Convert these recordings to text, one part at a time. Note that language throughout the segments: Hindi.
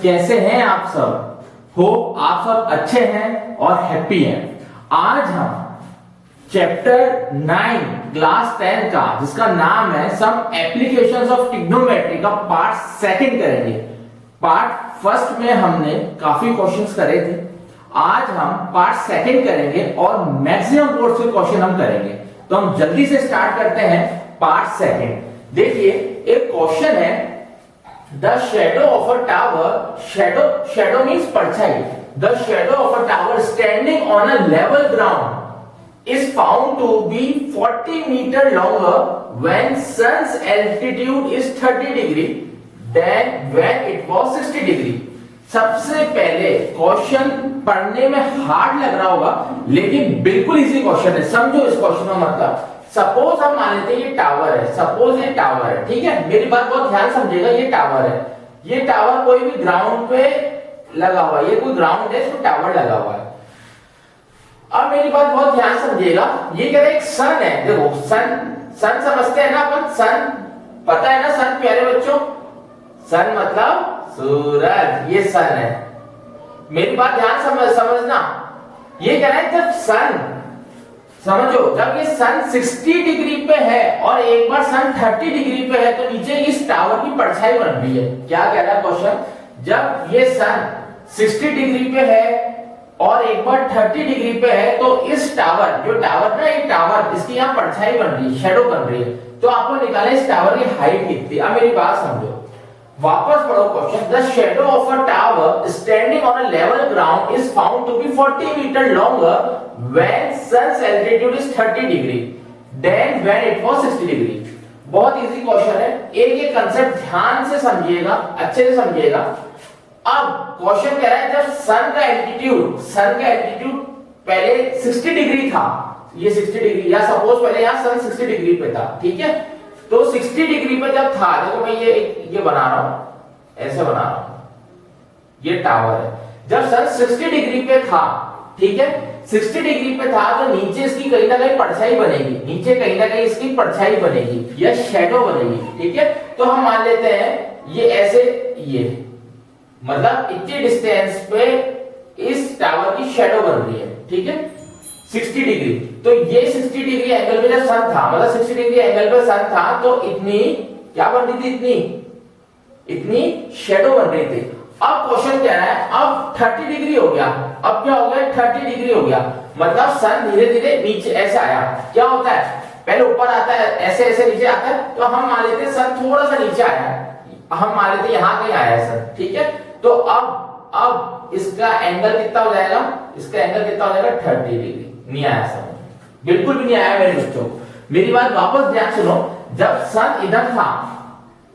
कैसे हैं आप सब? हो आप सब अच्छे हैं और हैप्पी हैं। आज हम चैप्टर 9 क्लास 10 का जिसका नाम है सम एप्लीकेशंस ऑफ ट्रिग्नोमेट्री का पार्ट सेकंड करेंगे। पार्ट फर्स्ट में हमने काफी क्वेश्चंस करे थे, आज हम पार्ट सेकंड करेंगे और मैक्सिमम बोर्ड से क्वेश्चन हम करेंगे। तो हम जल्दी से स्टार्ट करते हैं पार्ट सेकंड। देखिए एक क्वेश्चन है, the shadow of a tower, shadow means परछाई, the shadow of a tower standing on a level ground is found to be 40 meter longer when sun's altitude is 30 degree than when it was 60 degree। सबसे पहले क्वेश्चन पढ़ने में हार्ड लग रहा होगा लेकिन बिल्कुल इजी क्वेश्चन है। समझो इस क्वेश्चन का मतलब। सपोज हम मान लेते हैं ये टावर है, सपोज ये टावर है, ठीक है। मेरी बात बहुत ध्यान समझिएगा, ये टावर है, ये टावर कोई भी ग्राउंड पे लगा हुआ है, ये कोई ग्राउंड है, इसमें टावर लगा हुआ है। अब मेरी बात बहुत ध्यान समझिएगा, ये कह रहे हैं एक सन है। देखो सन समझते हैं ना अपन, सन पता है ना, सन प्यारे बच्चों, सन मतलब सूरज, ये सन है। मेरी बात ध्यान समझना, ये कह रहा है जब सन, समझो जब ये सन 60 डिग्री पे है और एक बार सन 30 डिग्री पे है तो नीचे इस टावर की परछाई बन रही है। क्या कह रहा है क्वेश्चन, जब ये सन 60 डिग्री पे है और एक बार 30 डिग्री पे है तो इस टावर, जो टावर ना, ये टावर, इसकी यहाँ परछाई बन रही है, शेडो बन रही है। तो आपको निकालना है इस टावर की हाइट कितनी। अब मेरी बात समझो, वापस पढ़ो question. The shadow of a tower standing on a level ground is found to be 40 metre longer when sun's altitude is 30 degree then when it was 60 degree. बहुत इजी क्वेश्चन है, एक कंसेप्ट ध्यान से समझिएगा, अच्छे से समझिएगा। अब क्वेश्चन कह रहा है जब सन का एल्टीट्यूड पहले 60 डिग्री था, ये 60 डिग्री, या सपोज पहले यहाँ सन 60 डिग्री पे था, ठीक है। तो 60 डिग्री पे जब था, देखो मैं ये बना रहा हूं, ऐसे बना रहा हूं, ये टावर है। जब सन 60 डिग्री पे था, ठीक है, 60 डिग्री पे था तो नीचे इसकी कहीं ना कहीं परछाई बनेगी, नीचे कहीं ना कहीं इसकी परछाई बनेगी या शेडो बनेगी, ठीक है। तो हम मान लेते हैं ये ऐसे, ये मतलब इतनी डिस्टेंस पे इस टावर की शेडो बन रही है, ठीक है, 60 डिग्री। तो ये 60 डिग्री एंगल पे जब सन था, मतलब 60 डिग्री एंगल पे सन था तो इतनी क्या बन रही थी, इतनी शेडो बन रही थी। अब क्वेश्चन क्या है, अब 30 डिग्री हो गया, अब क्या हो गया, 30 डिग्री हो गया, मतलब सन धीरे धीरे नीचे ऐसे आया। क्या होता है, पहले ऊपर आता है, ऐसे ऐसे नीचे आता है, तो हम मान लेते हैं सन थोड़ा सा नीचे आया है, हम मान लेते हैं यहां कहीं आया है सन, ठीक है। तो अब इसका एंगल कितना हो जाएगा, इसका एंगल कितना हो जाएगा, 30 डिग्री। नहीं आया समझ, बिल्कुल भी नहीं आया मेरे बच्चों। मेरी बात वापस ध्यान सुनो, जब सन इधर था,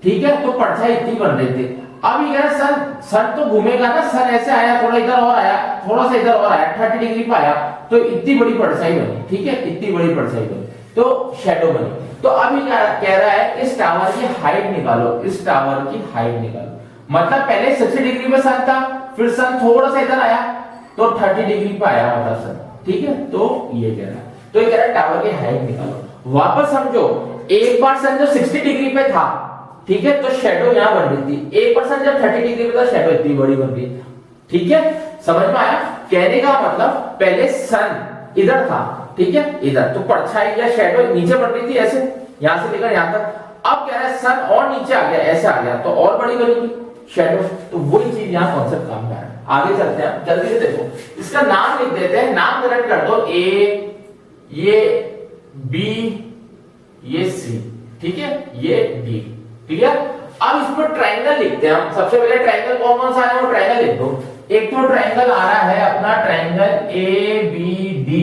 ठीक है, तो परछाई इतनी बन रही थी। अब ये कह रहा है सन तो घूमेगा ना, सन ऐसे आया, थोड़ा इधर और आया, थोड़ा सा इधर और आया, 30 डिग्री पे आया, तो इतनी बड़ी परछाई बनी, ठीक है, इतनी बड़ी परछाई बनी, तो शेडो बनी। तो अब ये कह रहा है इस टावर की हाइट निकालो, इस टावर की हाइट निकालो। मतलब पहले 60 डिग्री पे सन था, फिर सन थोड़ा सा इधर आया तो 30 डिग्री पे आया मतलब सन, ठीक है। तो ये कह रहा है, तो ये कह रहा है टावर की हाइट निकालो। वापस समझो, एक बार सन जब 60 डिग्री पे था, ठीक है, तो शेडो यहां बन रही थी। एक बार सन जब 30 डिग्री पे था, शेडो इतनी बड़ी बन रही, ठीक है। समझ में आया? कहने का मतलब पहले सन इधर था, ठीक है, इधर, तो परछाई या शेडो नीचे बन रही थी ऐसे, यहां से लेकर यहां तक। अब कह रहा है सन और नीचे आ गया, ऐसे आ गया, तो और बड़ी बनेगी शेडो। तो वही चीज यहाँ कॉन्सेप्ट काम कर रहा है। आगे चलते हैं, जल्दी से देखो, इसका नाम लिख देते हैं, नाम करेक्ट कर दो, ए, ये बी, ये सी, ठीक है, ये डी, ठीक है। अब इस पर ट्रायंगल लिखते हैं हम। सबसे पहले ट्रायंगल कौन कौन सा है वो ट्रायंगल लिख दो। एक तो ट्रायंगल आ रहा है अपना ट्रायंगल ए बी डी,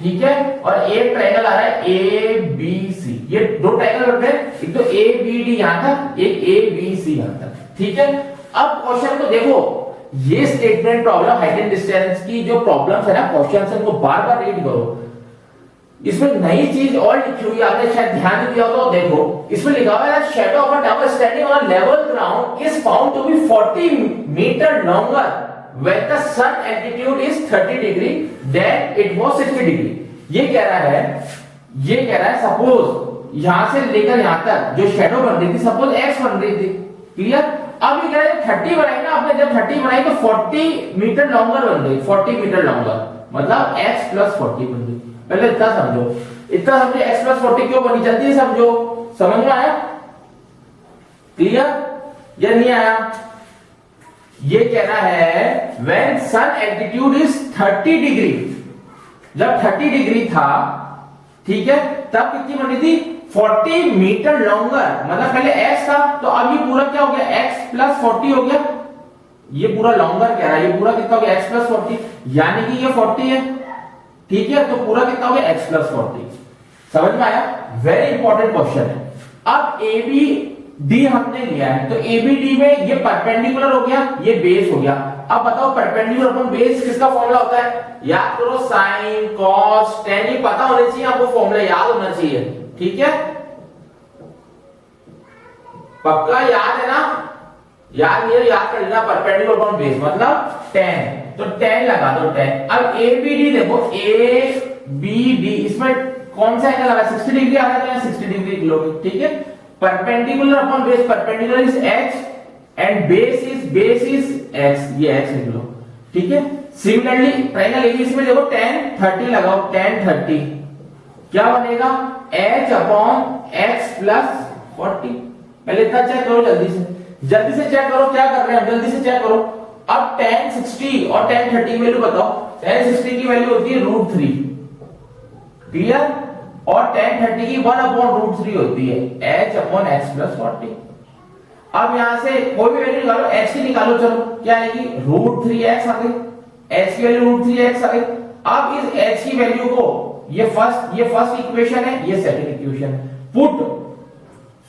ठीक है, और एक ट्रायंगल आ रहा है ए बी सी। ये दो ट्रायंगल बन रहे हैं, एक तो ए बी डी यहां तक, एक ए बी सी यहां तक, ठीक है। अब क्वेश्चन को देखो, ये statement problem, height and distance की जो प्रॉब्लम्स है ना, क्वेश्चन को बार बार रीड करो। इसमें नई चीज और लिखी हुई, आपने शायद ध्यान नहीं दिया तो देखो, इसमें लिखा हुआ है shadow of a tower standing on level ground is found to be 40 metre longer when the sun altitude is 30 degree then it was 60 degree. ये कह रहा है सपोज यहां से लेकर यहां तक जो शेडो बन रही थी, सपोज एक्स बन रही थी, क्लियर। अब ये कह रहा है 30 बनाई ना आपने, जब 30 बनाई तो 40 मीटर लॉन्गर बन गई, 40 मीटर लॉन्गर, मतलब x प्लस 40 बन गई। पहले इतना समझो, इतना समझो x प्लस 40 क्यों बनी, जल्दी समझो। समझ में आया? क्लियर या नहीं आया? ये कह रहा है when sun altitude is 30 degree, जब 30 डिग्री था, ठीक है, तब कितनी बनी थी 40 मीटर लॉन्गर, मतलब पहले x था तो अब ये पूरा क्या हो गया x प्लस 40 हो गया, ये पूरा लॉन्गर कह रहा है, ये पूरा कितना हो गया x प्लस 40, यानी कि ये 40 है, ठीक है, तो पूरा कितना हो गया x प्लस 40। समझ में आया? वेरी इंपॉर्टेंट क्वेश्चन है। अब ए बी डी हमने लिया है, तो ए बी डी में ये परपेंडिकुलर हो गया, ये बेस हो गया। अब बताओ परपेंडिकुलर अपॉन बेस किसका फॉर्मूला होता है? याद करो, साइन कॉस टेन, ये पता होना चाहिए आपको, फॉर्मूला याद होना चाहिए, ठीक है, पक्का याद है ना? याद नहीं है, याद कर लेना, परपेंडिकुलर अपॉन बेस मतलब टेन, तो टेन लगा दो 10। अब ए बी डी देखो, ए बी डी, इसमें कौन सा एंगल आ रहा है? 60 डिग्री आ रहा है, तो 60 डिग्री लोगे, ठीक है। Perpendicular upon base, perpendicular is h and base is x, ये x लिख लो, ठीक है। सिमिलरली ट्रायंगल एबीसी में देखो tan 30 लगाओ, tan 30 क्या बनेगा h अपॉन x प्लस 40। पहले इतना चेक करो, जल्दी से चेक करो, क्या कर रहे हैं, जल्दी से चेक करो। अब tan 60 और tan 30 की वैल्यू बताओ। tan 60 की वैल्यू होती है √3, क्लियर, और tan 30 की 1 अपॉन √3 होती है h अपॉन x प्लस 40। अब यहां से कोई भी वैल्यू निकालो, x की निकालो, चलो क्या आएगी √3x आ गई, h की वैल्यू √3x आ गई। अब इस h की वैल्यू को, ये फर्स्ट इक्वेशन है, ये second equation, put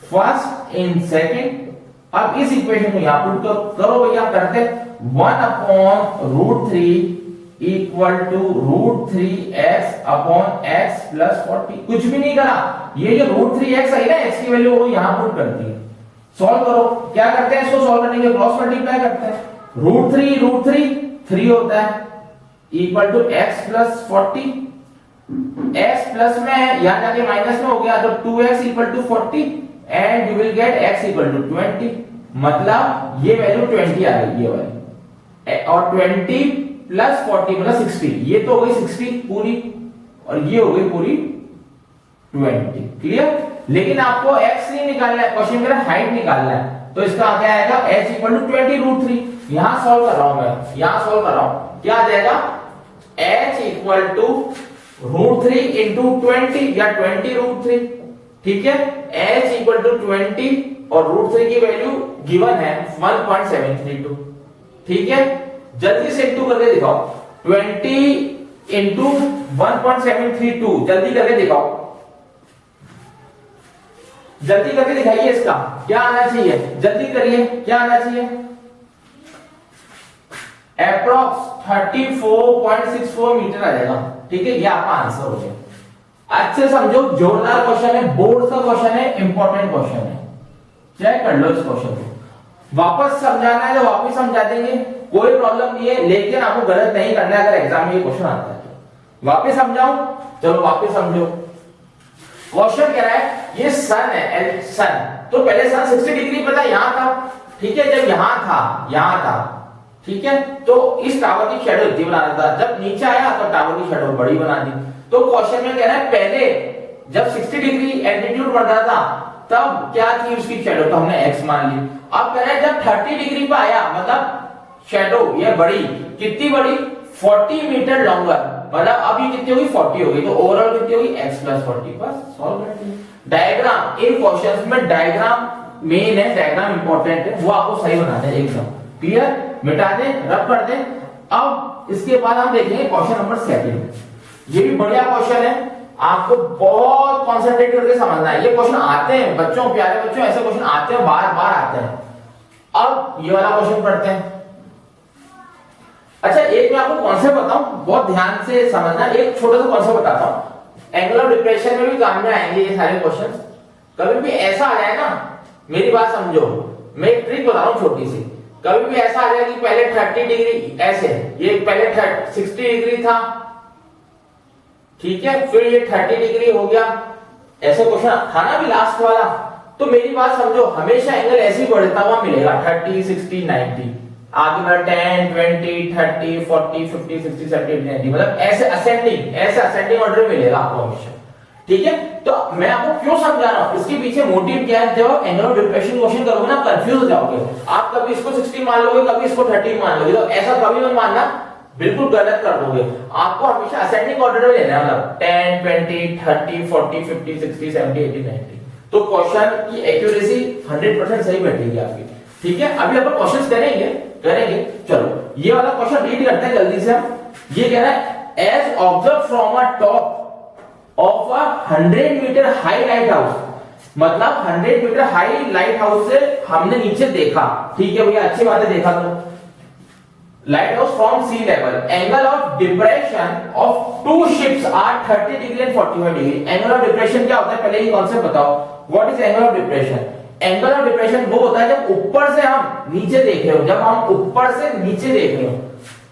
first in second. अब इस इक्वेशन को यहां पुट करो भैया, करते 1 upon √3 equal to √3x upon x plus 40। कुछ भी नहीं करा, ये जो √3x आई ना, x की वैल्यू वो यहां पुट कर दी। सॉल्व करो, क्या करते हैं इसको सॉल्व करने के क्रॉस मल्टीप्लाई करते हैं, √3 3 होता है equal to x plus 40, x plus में यहां जाके माइनस में हो गया, तो 2x equal to 40 and you will get x equal to 20, मतलब ये वैल्यू 20 आ गई, ये वाली, और 20 प्लस 40 मतलब 60, ये तो हो गई 60 पूरी, और ये हो गई पूरी 20, क्लियर। लेकिन आपको x नहीं निकालना है, क्वेश्चन में हाइट निकालना है, तो इसका क्या आएगा h इक्वल टू 20 √3। यहां सॉल्व कर रहा हूं मैं, यहां सॉल्व कर रहा हूं, क्या आ जाएगा h इक्वल टू √3 इंटू 20 या 20 √3, ठीक है। h इक्वल टू 20 और √3 की वैल्यू गिवन है 1.732, ठीक है। जल्दी से इंटू करके दिखाओ, 20 इंटू 1.732, जल्दी करके दिखाओ, जल्दी करके दिखाइए, इसका क्या आना चाहिए, जल्दी करिए, क्या आना चाहिए, अप्रॉक्स 34.64 मीटर आ जाएगा, ठीक है। ये आपका आंसर हो गया। अच्छे समझो, जोरदार क्वेश्चन है, बोर्ड का क्वेश्चन है, इंपॉर्टेंट क्वेश्चन है, चेक कर लो इस क्वेश्चन को। वापस समझाना है तो वापस समझा देंगे, कोई प्रॉब्लम नहीं है, लेकिन आपको गलत नहीं करना है अगर एग्जाम में ये क्वेश्चन आता है तो। वापस समझाऊं, चलो वापस समझो। क्वेश्चन कह रहा है ये सन है, सन, तो पहले सन 60 डिग्री पता यहां था, ठीक है, जब यहां था, ठीक है, तो इस टावर की शेडो इतनी बनाना था, जब नीचे आया तो टावर की शेडो बड़ी बना दी। तो क्वेश्चन में कह रहा है पहले जब 60 डिग्री एल्टीट्यूड बढ़ रहा था तब क्या थी उसकी शेडो, तो हमने x मान ली। अब कह रहा है जब 30 डिग्री पे आया, मतलब शेडो ये बड़ी, कितनी बड़ी 40 मीटर लॉन्गर, मतलब अब ये कितनी होगी 40 हो गई, तो ओवरऑल कितनी होगी x प्लस 40। बस सॉल्व कर दिया। डायग्राम, इन क्वेश्चंस में डायग्राम मेन है, डायग्राम इंपॉर्टेंट है, वो आपको सही बनाना है एकदम, क्लियर, मिटा दें, रब कर दें। अब इसके बाद हम देखेंगे क्वेश्चन नंबर 7। ये भी बढ़िया क्वेश्चन है, आपको बहुत कंसंट्रेट करके समझना है। ये क्वेश्चन आते हैं बच्चों, प्यारे बच्चों, ऐसे क्वेश्चन आते हैं, बार बार आते हैं। अब ये वाला क्वेश्चन पढ़ते हैं। अच्छा, एक मैं आपको कॉन्सेप्ट बताऊं, बहुत ध्यान से समझना, एक छोटा सा कॉन्सेप्ट बताता हूं, एंगल ऑफ डिप्रेशन में भी काम में आएंगे ये सारे क्वेश्चन। कभी भी ऐसा आ जाए ना, मेरी बात समझो, मैं एक ट्रिक बता रहा हूं छोटी सी। कभी भी ऐसा आ जाए कि पहले 30 डिग्री ऐसे, ये पहले 60 डिग्री था, ठीक है, फिर ये 30 डिग्री हो गया, ऐसे क्वेश्चन था ना भी लास्ट वाला, तो मेरी बात समझो, हमेशा एंगल ऐसे ही बढ़ता हुआ मिलेगा 30, 60, 90, आगे बढ़ा 10, 20, 30, 40, 50, 60, 70, 80, 90, मतलब ऐसे असेंडिंग ऑर्डर मिलेगा आपको हमेशा। ठीक है, तो मैं आपको क्यों समझा रहा हूं, इसके पीछे मोटिव क्या है। जब एंगल ऑफ डिप्रेशन क्वेश्चन करोगे ना, कंफ्यूज हो जाओगे। आप कभी इसको 60 मान लोगे, कभी इसको 30 मान लोगे, तो ऐसा कभी मत मानना, बिल्कुल गलत कर दोगे। आपको हमेशा असेंडिंग ऑर्डर में लेना है, मतलब 10, 20, 30, 40, 50, 60, 70, 80, 90। तो क्वेश्चन की एक्यूरेसी 100% सही बैठेगी आपकी। ठीक है, अभी अपन क्वेश्चंस करेंगे। चलो ये वाला क्वेश्चन रीड करते हैं जल्दी से हम। ये कह रहा है as observed from a top of a 100 metre high lighthouse, मतलब 100 मीटर हाई लाइट हाउस से हमने नीचे देखा। ठीक है भैया, अच्छी बात है, देखा तो lighthouse from sea level, angle of depression of two ships are 30 degree and 45 degree. Angle of depression क्या होता है, पहले ये कॉन्सेप्ट बताओ, what is angle of depression. Angle of depression वो होता है जब ऊपर से हम नीचे देख रहे हो, जब हम ऊपर से नीचे देख रहे हो।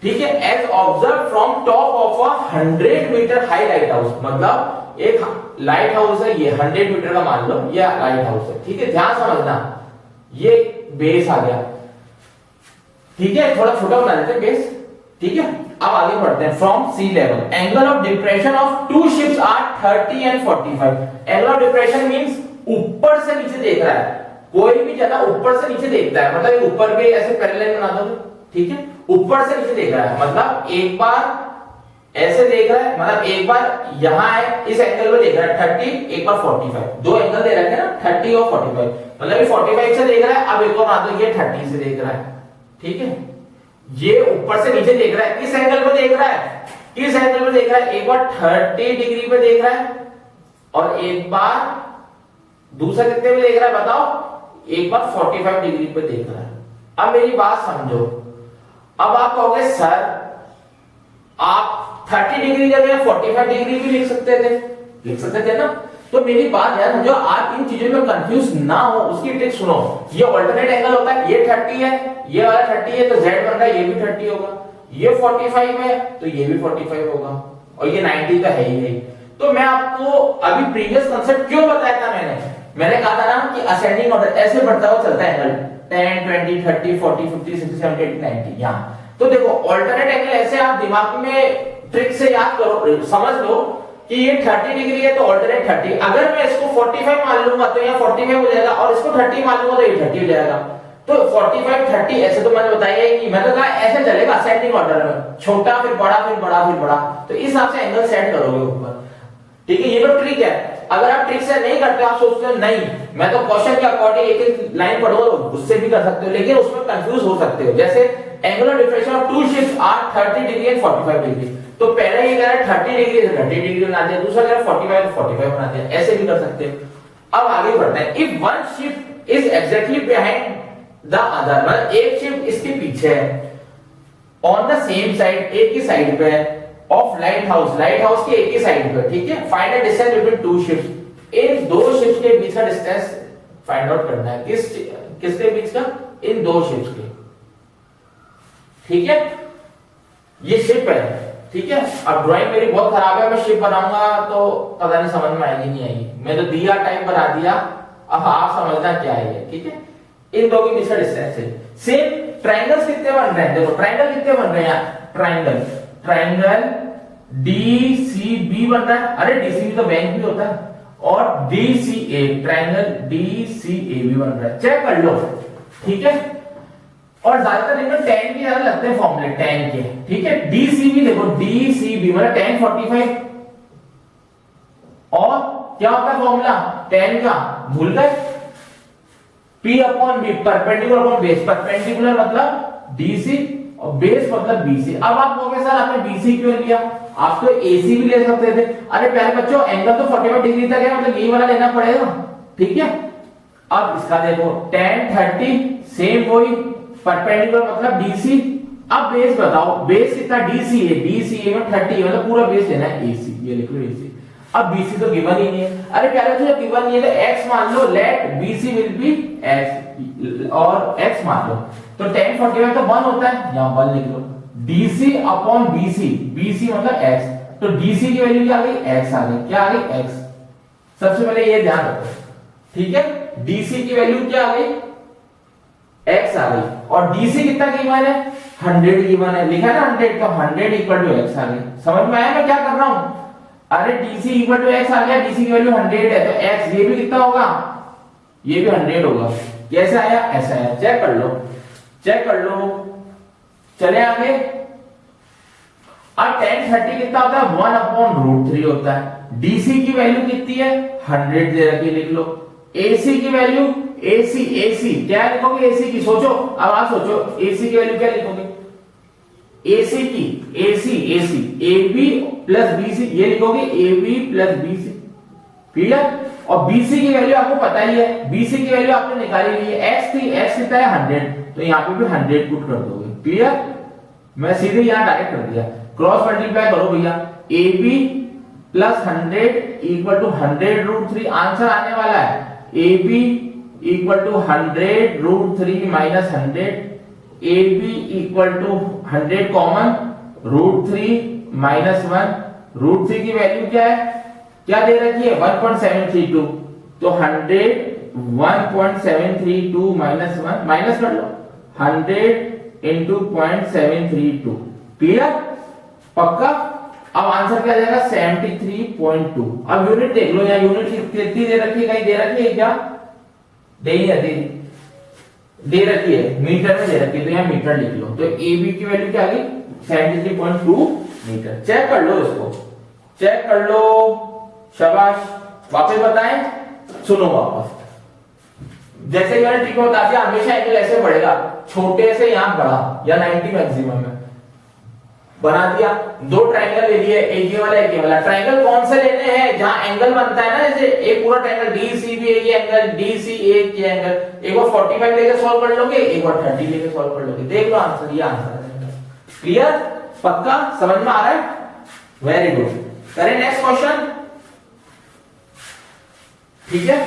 ठीक है, as observed from top of a 100 metre high lighthouse, मतलब एक लाइट हाउस है, ये 100 मीटर का मान लो, ये लाइट हाउस है। ठीक है, ध्यान समझना, ये बेस आ गया। ठीक है, थोड़ा छोटा बना देते हैं बेस। ठीक है, अब आगे बढ़ते हैं। From sea level, angle of depression of two ships are 30 and 45। Angle of depression means ऊपर से नीचे देख रहा है, कोई भी जगह ऊपर से नीचे देखता है, मतलब ऊपर भी ऐसे पैरेलल बना दो। ठीक है, ऊपर से नीचे देख रहा है, मतलब एक बार ऐसे देख रहा है, मतलब एक बार यहां है, इस एंगल पे देख रहा है 30, एक बार 45, दो एंगल दे रखे हैं ना, 30 और 45, मतलब ये 45 से देख रहा है। अब एक और बना दो, ये 30 से देख रहा है। ठीक है, ये ऊपर से नीचे देख रहा है, किस एंगल पे देख रहा है, किस एंगल पे देख रहा है, एक बार 30 डिग्री पे देख रहा है और एक बार दूसरा कितने पे देख रहा है बताओ, एक बार 45 डिग्री पे देख रहा है। अब मेरी बात समझो, अब आप कहोगे सर आप 30 डिग्री जगह 45 डिग्री भी लिख सकते थे ना। तो मेरी बात यार समझो, आप इन चीजों में कंफ्यूज ना हो, उसकी ट्रिक सुनो। ये ऑल्टरनेट एंगल होता है, ये 30 है, ये वाला 30 है, तो z बन रहा है, ये भी 30 होगा। ये 45 है तो ये भी 45 होगा, और ये 90 का है ही। तो मैं आपको अभी प्रीवियस कांसेप्ट क्यों बताया था, मैंने कहा था ना कि असेंडिंग ऑर्डर ऐसे बढ़ता हुआ चलता है एंगल 10, 20, 30, 40, 50, 60, 70, 80, 90 यहाँ। तो देखो ऑल्टरनेट एंगल ऐसे आप दिमाग में ट्रिक से याद करो, समझ लो कि ये 30 डिग्री है तो ऑल्टरनेट 30। अगर मैं इसको 45 मान लूंगा तो यहाँ 45 हो जाएगा, और इसको 30 मान लूंगा तो ये 30 हो जाएगा। तो 45, 30 ऐसे तो मैंने बताया ही नहीं, मैंने कहा ऐसे चलेगा असेंडिंग ऑर्डर में, छोटा फिर बड़ा फिर बड़ा फिर बड़ा। तो इस हिसाब से एंगल सेट करोगे ऊपर। ठीक है, ये तो ट्रिक है। अगर आप ट्रिक से नहीं करते, आप सोचते हो नहीं मैं तो क्वेश्चन के अकॉर्डिंग एक एक लाइन पढ़ूंगा, उससे भी कर सकते हो, लेकिन उसमें कंफ्यूज हो सकते हो। जैसे angle of diffraction of two ships are 30 degree and 45 degree, तो पहले ये कह रहा है 30 डिग्री से 30 डिग्री बना दिया, दूसरा कह रहा है 45 तो 45 बना दिया, ऐसे भी कर सकते हो। अब आगे बढ़ते हैं। If one ship is exactly behind the other, मतलब एक शिप इसके पीछे है, ऑन द सेम साइड, एक ही साइड पे है, ऑफ लाइट हाउस के एक ही साइड पे। ठीक है, find the distance between two ships, इन दो शिप्स के बीच का डिस्टेंस फाइंड आउट करना है। किसके बीच का, इन दो शिप्स के। ठीक है, ये शिप है। ठीक है, अब ड्राइंग मेरी बहुत खराब है, मैं शिप बनाऊंगा तो पता नहीं समझ में आएगी नहीं आएगी, मैं तो दिया टाइप बना दिया, अब आप समझना क्या है ये। ठीक है, इन दो के बीच का डिस्टेंस है। सेम ट्रायंगल्स कितने बन रहे हैं, देखो ट्रायंगल कितने बन रहे हैं, ट्रायंगल DCB बन रहा है, अरे DCB तो बैंक भी होता है, और DCA, ट्रायंगल DCA भी बन रहा है, चेक कर लो। ठीक है, और ज्यादातर इनमें tan के ज्यादा लगते हैं फॉर्मूले, tan के। ठीक है, DCB देखो, DCB मतलब tan 45, और क्या होता है फॉर्मूला tan का, भूल गए, P upon B, perpendicular upon base, perpendicular मतलब DC और बेस मतलब BC। अब आप कहोगे सर आपने BC क्यों लिया, आप तो AC भी ले सकते थे। अरे प्यारे बच्चों, एंगल तो 45 डिग्री तक है, मतलब यही वाला लेना पड़ेगा। ठीक है, अब इसका देखो tan 30, सेम वही, परपेंडिकुलर मतलब DC। अब बेस बताओ, बेस कितना DC है, DCA में 30, मतलब पूरा बेस लेना है AC, ये लिख लो AC। अब BC तो गिवन ही नहीं है। अरे प्यारे बच्चों, जब गिवन नहीं है तो x मान लो, let BC will be x, और x मान लो तो tan 45 तो 1 होता है, यहां 1 लिख लो, DC अपॉन BC, BC मतलब x, तो DC की वैल्यू क्या आ गई, x आ गई, क्या आ गई, x। सबसे पहले ये ध्यान रखो। ठीक है, डीसी की वैल्यू क्या आ गई, x आ गई, और डीसी कितना गिवन है, 100 गिवन है, लिखा है ना 100, तो 100 इक्वल टू x आ गई। समझ में आया मैं क्या कर रहा हूं? अरे डीसी इक्वल टू x आ गया, डीसी की वैल्यू 100 है, तो x ये भी कितना होगा, ये भी 100 होगा। कैसे आया, ऐसा आया, चेक कर लो, चेक कर लो। चले आगे। अब tan 30 कितना होता है, 1/√3 होता है। डीसी की वैल्यू कितनी है, 100 दे रखी, लिख लो। एसी की वैल्यू, एसी क्या लिखोगे, एसी की, सोचो, अब आप सोचो एसी की वैल्यू क्या लिखोगे, एसी की, एसी AB प्लस BC, ये लिखोगे AB प्लस BC, क्लियर। और BC की वैल्यू आपको पता ही है, BC की वैल्यू आपने निकाली ली है, x थी, x कितना है 100, तो यहाँ पे भी 100 पुट कर दोगे, क्लियर। मैं सीधे यहाँ डायरेक्ट कर दिया, क्रॉस मल्टीप्लाई करो भैया, AB plus 100 equal to 100√3, answer आने वाला है AB equal to 100√3 minus 100, AB equal to 100 common, √3 minus 1, √3 की वैल्यू क्या है, क्या दे रखी है 1.732, तो 100 1.732 माइनस 1, माइनस कर लो, 100 इंटू 0.732, क्लियर, पक्का। अब आंसर क्या आ जाएगा 73.2। अब यूनिट देख लो, यहाँ यूनिट कितनी दे रखी है, कहीं दे रखी है क्या, दे रखी है, मीटर में दे रखी है, तो यहाँ मीटर लिख लो। तो AB की वैल्यू क्या आ गई 73.2 मीटर। चेक कर लो इसको, चेक कर लो, शाबाश। वापस बताएं, सुनो वापस। जैसे मैंने ट्रिक में बता दिया, हमेशा एंगल ऐसे बढ़ेगा, छोटे से यहां बड़ा, या 90 मैक्सिमम है, बना दिया। दो ट्रायंगल ले लिए, एक ये वाला एक ये वाला। ट्रायंगल कौन से लेने हैं, जहां एंगल बनता है ना, जैसे एक पूरा ट्रायंगल DCB, ये एंगल DC, एक ये एंगल, एक बार 45 लेके सॉल्व कर लोगे, एक बार 30 लेके सॉल्व कर लोगे, देख लो आंसर, ये आंसर है। क्लियर, पक्का, समझ में आ रहा है, वेरी गुड। करें नेक्स्ट क्वेश्चन, ठीक है।